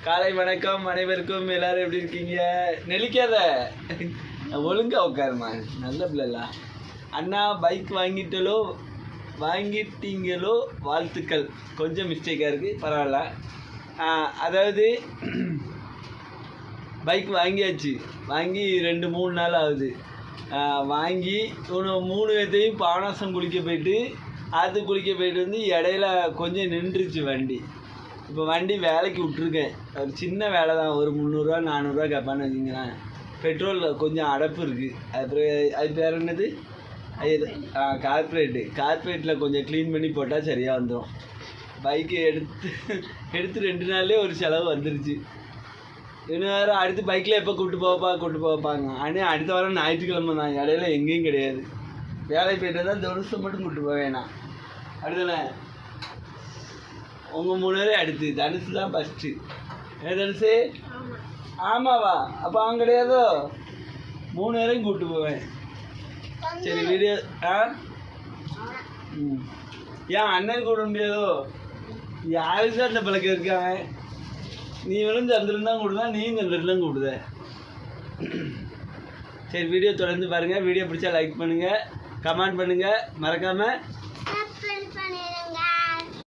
காலை வணக்கம் அனைவருக்கும். எல்லாரும் எப்படி இருக்கீங்க? நெளிக்காத, ஒழுங்கா உட்காருமா, நல்ல பிள்ளைல. அண்ணா பைக் வாங்கிட்டீங்களோ வாழ்த்துக்கள். கொஞ்சம் மிஸ்டேக்காக இருக்குது, பரவாயில்ல. அதாவது பைக் வாங்கியாச்சு, வாங்கி 2-3 நாள் ஆகுது. வாங்கி 3 பேர்த்தையும் பானாசம் குளிக்க போயிட்டு வந்து இடையில கொஞ்சம் நின்றுச்சு வண்டி. இப்போ வண்டி வேலைக்கு விட்ருக்கேன். ஒரு சின்ன வேலை தான், ஒரு 300-400 கேட்பான்னு வச்சுங்களேன். பெட்ரோலில் கொஞ்சம் அடப்பு இருக்குது. அது பேர் என்னது, கார்பரேட்டில் கொஞ்சம் க்ளீன் பண்ணி போட்டால் சரியாக வந்துடும். பைக்கு எடுத்து 2 நாள்லேயே ஒரு செலவு வந்துருச்சு. இன்னும் வேறு அடுத்து பைக்கில் எப்போ கூப்பிட்டு போவாங்க. ஆனால் அடுத்த வாரம் ஞாயிற்றுக்கிழமை தான், இடையில எங்கேயும் கிடையாது. வேலைக்கு போய்ட்டு தான் இந்த வருஷம் மட்டும் கூப்பிட்டு போவேண்ணா. அடுத்தானே உங்கள் 3 பேரே அடுத்து தனுசு தான் ஃபஸ்ட்டு. தனுசு? ஆமாவா? அப்போ அவன் கிடையாதோ? 3 பேரையும் கூப்பிட்டு போவேன். சரி வீடியோ. ஏன் அண்ணன் கூட முடியாதோ? யாருக்கு அந்த பழக்கம் இருக்காங்க? நீ வேணும் சந்திரன் தான் கூப்பிடுதான், நீயும் சந்திரன் தான் கூப்பிடுத. சரி வீடியோ தொடர்ந்து பாருங்கள். வீடியோ பிடிச்சா லைக் பண்ணுங்கள், கமெண்ட் பண்ணுங்கள், மறக்காமல்